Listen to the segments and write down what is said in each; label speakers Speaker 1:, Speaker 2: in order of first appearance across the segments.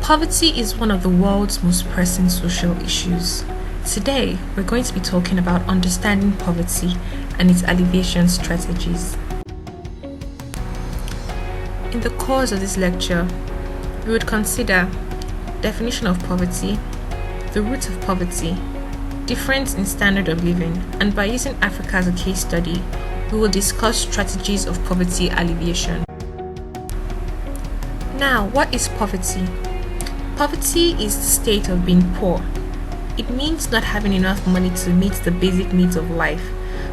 Speaker 1: Poverty is one of the world's most pressing social issues. Today, we're going to be talking about understanding poverty and its alleviation strategies. In the course of this lecture, we would consider definition of poverty, the root of poverty, difference in standard of living, and by using Africa as a case study, we will discuss strategies of poverty alleviation. Now, what is poverty? Poverty is the state of being poor. It means not having enough money to meet the basic needs of life,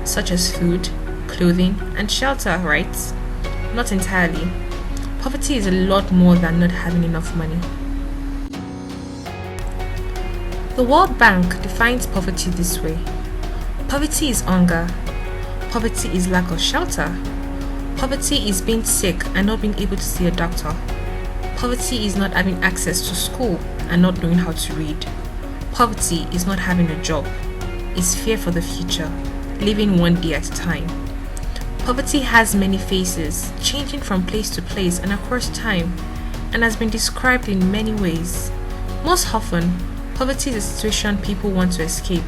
Speaker 1: such as food, clothing, and shelter, right? Not entirely. Poverty is a lot more than not having enough money. The World Bank defines poverty this way. Poverty is hunger. Poverty is lack of shelter. Poverty is being sick and not being able to see a doctor. Poverty is not having access to school and not knowing how to read. Poverty is not having a job. It's fear for the future, living one day at a time. Poverty has many faces, changing from place to place and across time, and has been described in many ways. Most often, poverty is a situation people want to escape.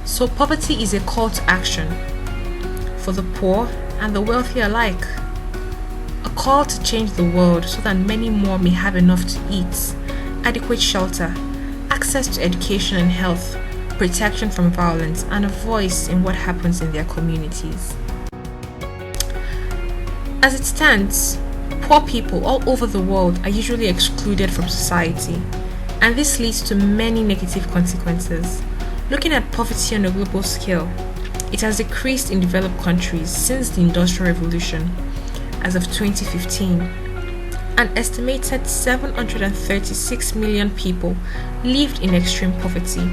Speaker 1: So poverty is a call to action for the poor and the wealthy alike. A call to change the world so that many more may have enough to eat, adequate shelter, access to education and health, protection from violence, and a voice in what happens in their communities. As it stands, poor people all over the world are usually excluded from society, and this leads to many negative consequences. Looking at poverty on a global scale, it has decreased in developed countries since the Industrial Revolution. As of 2015, an estimated 736 million people lived in extreme poverty,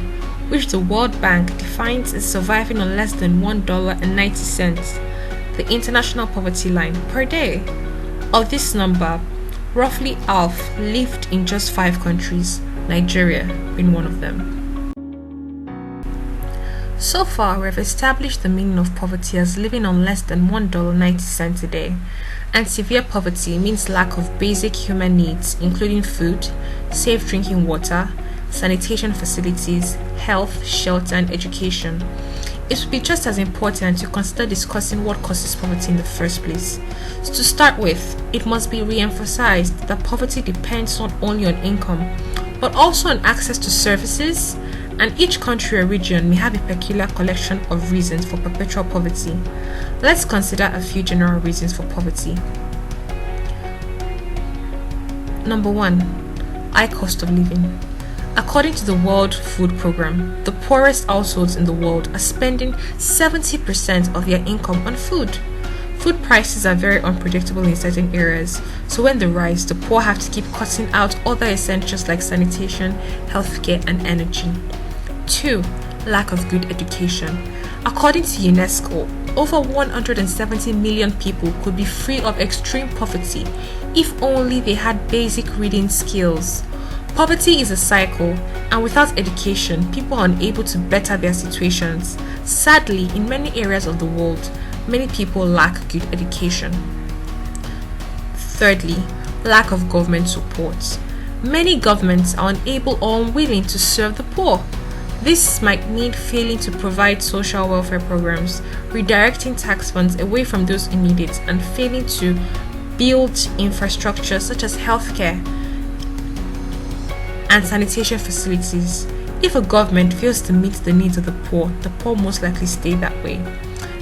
Speaker 1: which the World Bank defines as surviving on less than $1.90, the international poverty line, per day. Of this number, roughly half lived in just 5 countries, Nigeria being one of them. So far, we have established the meaning of poverty as living on less than $1.90 a day, and severe poverty means lack of basic human needs, including food, safe drinking water, sanitation facilities, health, shelter, and education. It would be just as important to consider discussing what causes poverty in the first place. So to start with, it must be re-emphasized that poverty depends not only on income, but also on access to services, and each country or region may have a peculiar collection of reasons for perpetual poverty. Let's consider a few general reasons for poverty. Number 1, high cost of living. According to the World Food Programme, the poorest households in the world are spending 70% of their income on food. Food prices are very unpredictable in certain areas, so when they rise, the poor have to keep cutting out other essentials like sanitation, healthcare, and energy. 2. Lack of good education. According to UNESCO, over 170 million people could be free of extreme poverty if only they had basic reading skills. Poverty is a cycle, and without education, people are unable to better their situations. Sadly, in many areas of the world, many people lack good education. Thirdly, lack of government support. Many governments are unable or unwilling to serve the poor. This might mean failing to provide social welfare programs, redirecting tax funds away from those in need it, and failing to build infrastructure such as healthcare and sanitation facilities. If a government fails to meet the needs of the poor most likely stay that way.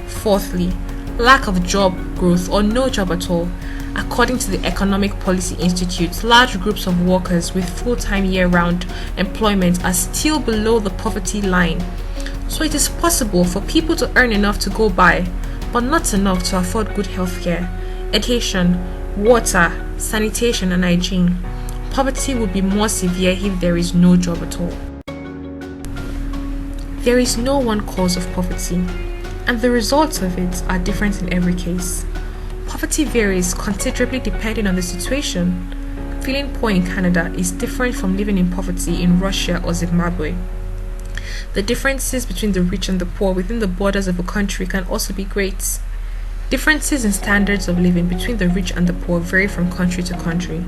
Speaker 1: Fourthly, lack of job growth or no job at all. According to the Economic Policy Institute, large groups of workers with full-time year-round employment are still below the poverty line. So it is possible for people to earn enough to go by, but not enough to afford good healthcare, education, water, sanitation, and hygiene. Poverty would be more severe if there is no job at all. There is no one cause of poverty, and the results of it are different in every case. Poverty varies considerably depending on the situation. Feeling poor in Canada is different from living in poverty in Russia or Zimbabwe. The differences between the rich and the poor within the borders of a country can also be great. Differences in standards of living between the rich and the poor vary from country to country.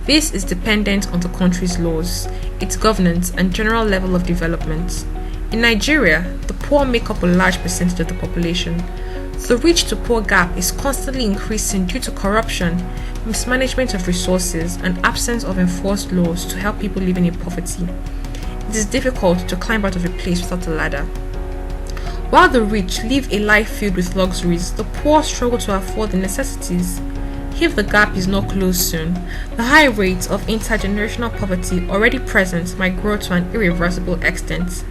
Speaker 1: This is dependent on the country's laws, its governance, and general level of development. In Nigeria, the poor make up a large percentage of the population. The rich to poor gap is constantly increasing due to corruption, mismanagement of resources, and absence of enforced laws to help people living in poverty. It is difficult to climb out of a place without a ladder. While the rich live a life filled with luxuries, the poor struggle to afford the necessities. If the gap is not closed soon, the high rates of intergenerational poverty already present might grow to an irreversible extent.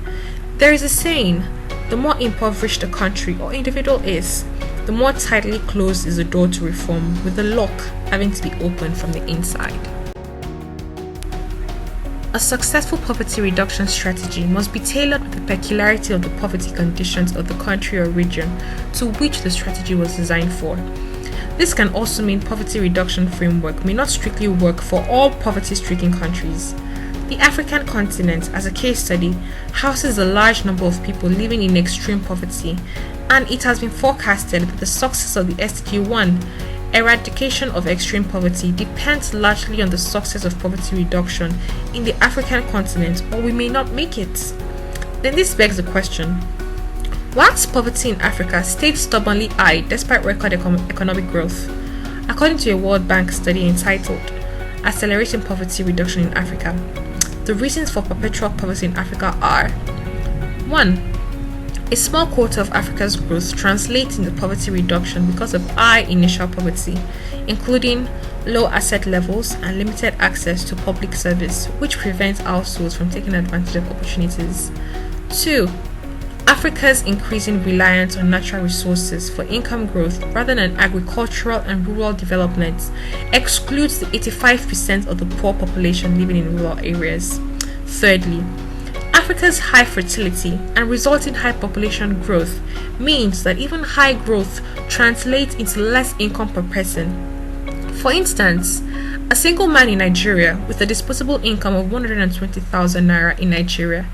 Speaker 1: There is a saying, the more impoverished a country or individual is, the more tightly closed is the door to reform, with the lock having to be opened from the inside. A successful poverty reduction strategy must be tailored with the peculiarity of the poverty conditions of the country or region to which the strategy was designed for. This can also mean poverty reduction framework may not strictly work for all poverty-stricken countries. The African continent, as a case study, houses a large number of people living in extreme poverty, and it has been forecasted that the success of the SDG 1 eradication of extreme poverty depends largely on the success of poverty reduction in the African continent, or we may not make it. Then this begs the question, why has poverty in Africa stayed stubbornly high despite record economic growth? According to a World Bank study entitled Accelerating Poverty Reduction in Africa, the reasons for perpetual poverty in Africa are: 1. A small quarter of Africa's growth translates into poverty reduction because of high initial poverty, including low asset levels and limited access to public service, which prevents households from taking advantage of opportunities. 2. Africa's increasing reliance on natural resources for income growth rather than agricultural and rural development excludes the 85% of the poor population living in rural areas. Thirdly, Africa's high fertility and resulting high population growth means that even high growth translates into less income per person. For instance, a single man in Nigeria with a disposable income of 120,000 naira in Nigeria,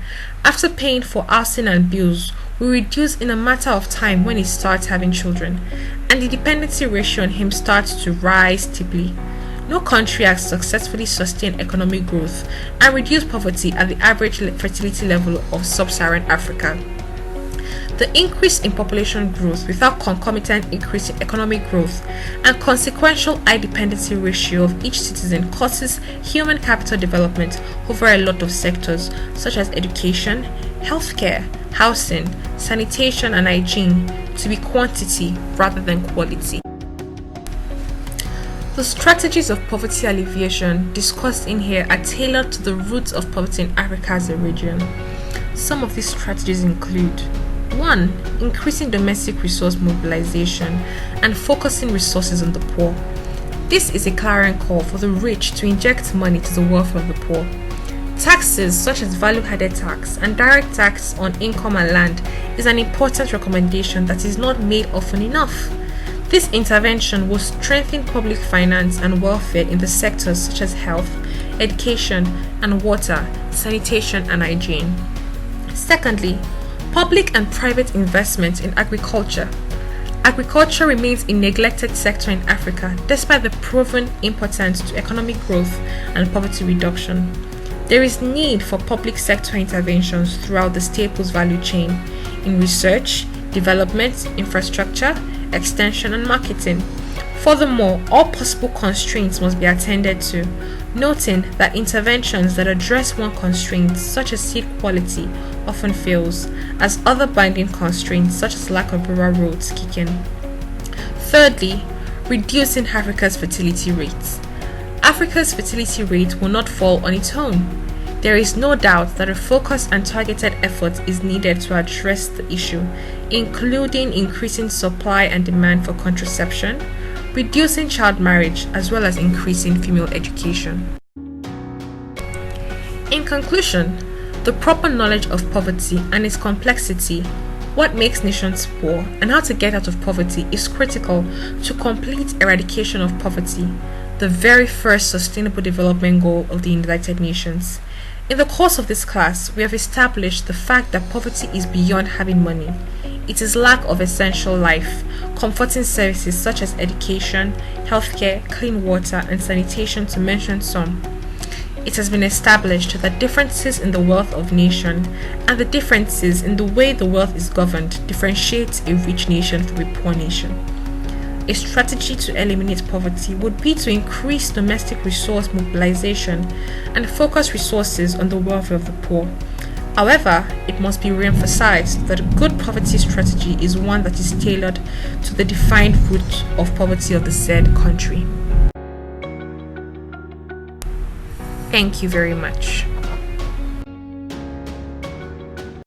Speaker 1: after paying for housing and bills, will reduce in a matter of time when he starts having children, and the dependency ratio on him starts to rise steeply. No country has successfully sustained economic growth and reduced poverty at the average fertility level of sub-Saharan Africa. The increase in population growth without concomitant increase in economic growth and consequential high dependency ratio of each citizen causes human capital development over a lot of sectors such as education, healthcare, housing, sanitation and hygiene to be quantity rather than quality. The strategies of poverty alleviation discussed in here are tailored to the roots of poverty in Africa as a region. Some of these strategies include: 1. Increasing domestic resource mobilization and focusing resources on the poor. This is a clarion call for the rich to inject money to the welfare of the poor. Taxes such as value-added tax and direct tax on income and land is an important recommendation that is not made often enough. This intervention will strengthen public finance and welfare in the sectors such as health, education and water, sanitation and hygiene. Secondly, public and private investment in agriculture. Agriculture remains a neglected sector in Africa despite the proven importance to economic growth and poverty reduction. There is need for public sector interventions throughout the staples value chain in research, development, infrastructure, extension and marketing. Furthermore, all possible constraints must be attended to, noting that interventions that address one constraint, such as seed quality, often fails, as other binding constraints such as lack of rural roads kick in. Thirdly, reducing Africa's fertility rates. Africa's fertility rate will not fall on its own. There is no doubt that a focused and targeted effort is needed to address the issue, including increasing supply and demand for contraception, reducing child marriage, as well as increasing female education. In conclusion, the proper knowledge of poverty and its complexity, what makes nations poor, and how to get out of poverty is critical to complete eradication of poverty, the very first sustainable development goal of the United Nations. In the course of this class, we have established the fact that poverty is beyond having money. It is lack of essential life, comforting services such as education, healthcare, clean water, and sanitation, to mention some. It has been established that differences in the wealth of nation and the differences in the way the wealth is governed differentiate a rich nation from a poor nation. A strategy to eliminate poverty would be to increase domestic resource mobilization and focus resources on the welfare of the poor. However, it must be re-emphasized that a good poverty strategy is one that is tailored to the defined root of poverty of the said country. Thank you very much.